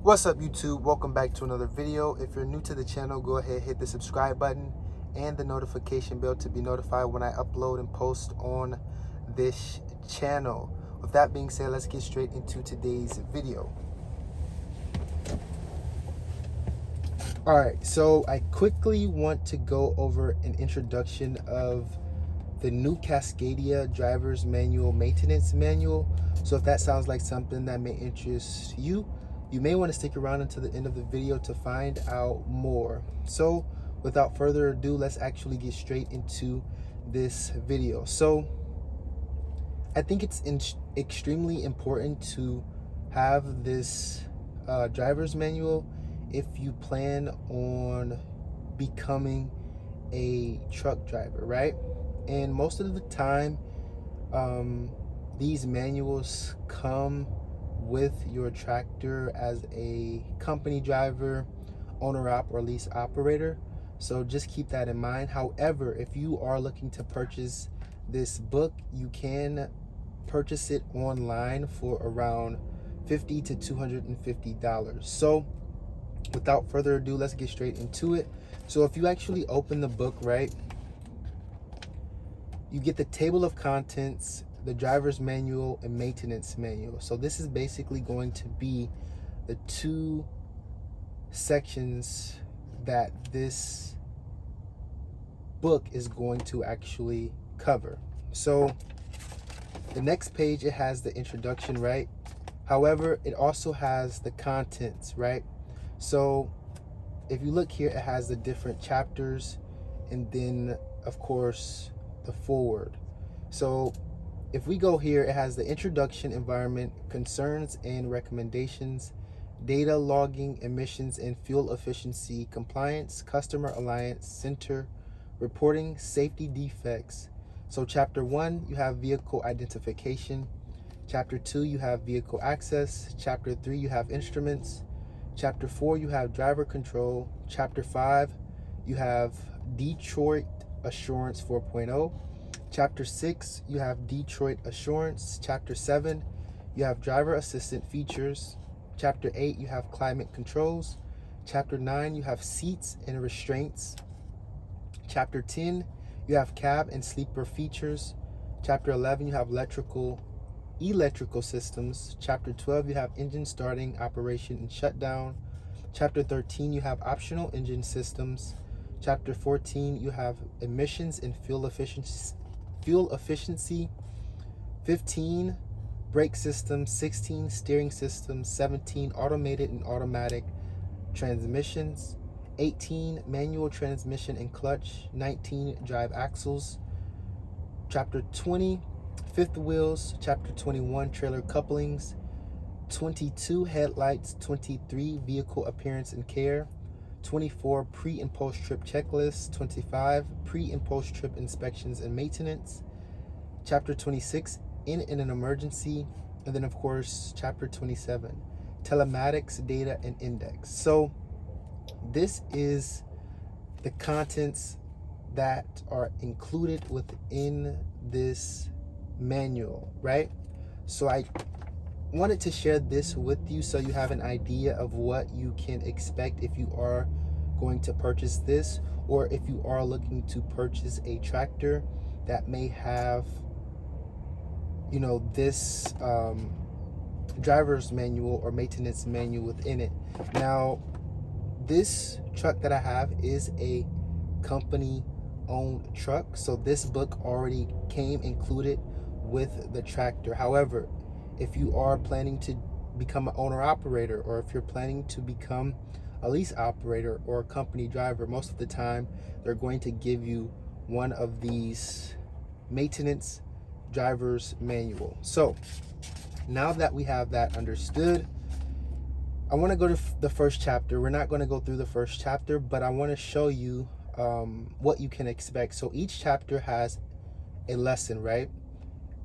What's up, YouTube? Welcome back to another video. If you're new to the channel, go ahead, hit the subscribe button and the notification bell to be notified when I upload and post on this channel. With that being said, let's get straight into today's video. All right, so I quickly want to go over an introduction of the new Cascadia Driver's Manual Maintenance Manual. So if that sounds like something that may interest you, you may want to stick around until the end of the video to find out more. So without further ado, let's actually get straight into this video. So I think it's extremely important to have this driver's manual if you plan on becoming a truck driver, right? And most of the time, these manuals come with your tractor as a company driver, owner op, or lease operator. So just keep that in mind. However, if you are looking to purchase this book, you can purchase it online for around $50 to $250. So without further ado, let's get straight into it. So if you actually open the book, right, you get the table of contents, the driver's manual, and maintenance manual. So this is basically going to be the two sections that this book is going to actually cover. So the next page, it has the introduction, right? However, it also has the contents, right? So if you look here, it has the different chapters, and then of course the forward. So if we go here, it has the introduction, environment, concerns and recommendations, data logging, emissions and fuel efficiency, compliance, customer alliance, center, reporting, safety defects. So chapter 1, you have vehicle identification. Chapter 2, you have vehicle access. Chapter 3, you have instruments. Chapter 4, you have driver control. Chapter 5, you have Detroit Assurance 4.0. Chapter 6, you have Detroit Assurance. Chapter 7, you have driver assistant features. Chapter 8, you have climate controls. Chapter 9, you have seats and restraints. Chapter 10, you have cab and sleeper features. Chapter 11, you have electrical systems. Chapter 12, you have engine starting, operation, and shutdown. Chapter 13, you have optional engine systems. Chapter 14, you have emissions and fuel efficiency. 15, brake systems. 16, steering systems. 17, automated and automatic transmissions. 18, manual transmission and clutch. 19, drive axles. Chapter 20, fifth wheels. Chapter 21, trailer couplings. 22, headlights. 23, vehicle appearance and care. 24, pre and post trip checklist. 25, pre and post trip inspections and maintenance. Chapter 26, in an emergency. And then of course chapter 27, telematics, data and index. So this is the contents that are included within this manual, right? So I wanted to share this with you so you have an idea of what you can expect if you are going to purchase this, or if you are looking to purchase a tractor that may have, you know, this driver's manual or maintenance manual within it. Now, this truck that I have is a company owned truck, so this book already came included with the tractor. However, if you are planning to become an owner operator, or if you're planning to become a lease operator or a company driver, most of the time they're going to give you one of these maintenance driver's manual. So now that we have that understood, I want to go to the first chapter. We're not going to go through the first chapter, but I want to show you what you can expect. So each chapter has a lesson, right?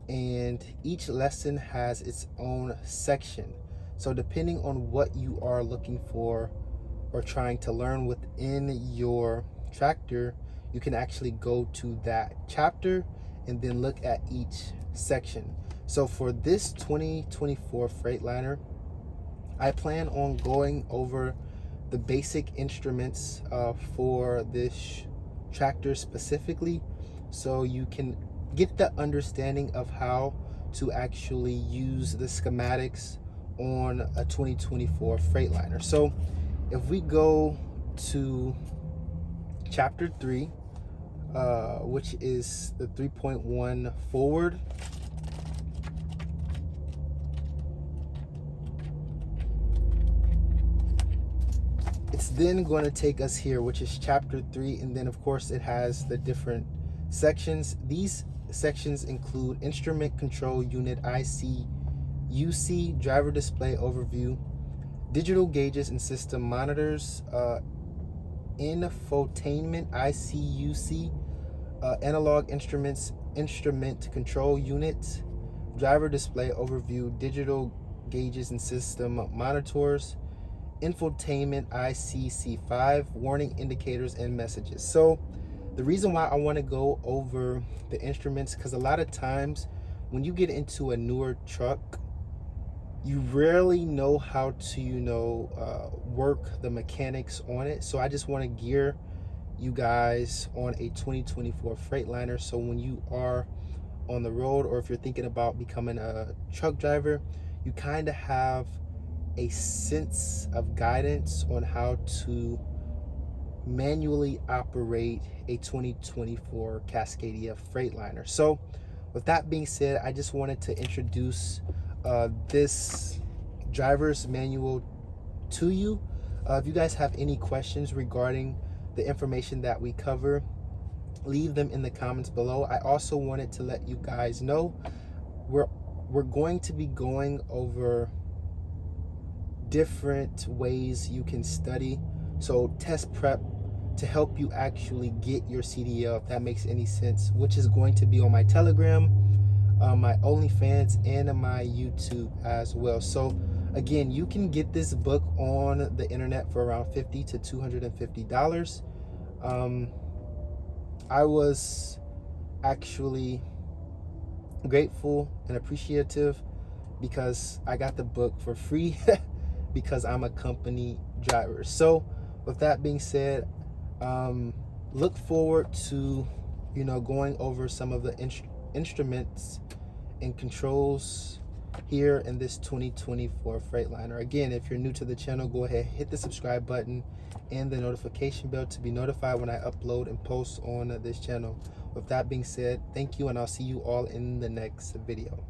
And each lesson has its own section. So depending on what you are looking for or trying to learn within your tractor, you can actually go to that chapter and then look at each section. So for this 2024 Freightliner, I plan on going over the basic instruments for this tractor specifically, so you can get the understanding of how to actually use the schematics on a 2024 Freightliner. So if we go to chapter 3, which is the 3.1 forward, it's then going to take us here, which is chapter 3, and then of course it has the different sections. These sections include instrument control unit IC UC, driver display overview, digital gauges and system monitors, infotainment ICUC, analog instruments, instrument control unit, driver display overview, digital gauges and system monitors, infotainment ICC5, warning indicators and messages. So the reason why I want to go over the instruments, because a lot of times when you get into a newer truck, you rarely know how to work the mechanics on it. So I just want to gear you guys on a 2024 Freightliner, so when you are on the road, or if you're thinking about becoming a truck driver, you kind of have a sense of guidance on how to manually operate a 2024 Cascadia Freightliner. So with that being said, I just wanted to introduce this driver's manual to you. If you guys have any questions regarding the information that we cover, leave them in the comments below. I also wanted to let you guys know we're going to be going over different ways you can study, so test prep, to help you actually get your CDL, if that makes any sense, which is going to be on my Telegram, my OnlyFans, and my YouTube as well. So again, you can get this book on the internet for around $50 to $250. I was actually grateful and appreciative because I got the book for free because I'm a company driver. So with that being said, look forward to going over some of the instruments and controls here in this 2024 Freightliner. Again, if you're new to the channel, go ahead, hit the subscribe button and the notification bell to be notified when I upload and post on this channel. With that being said, thank you, and I'll see you all in the next video.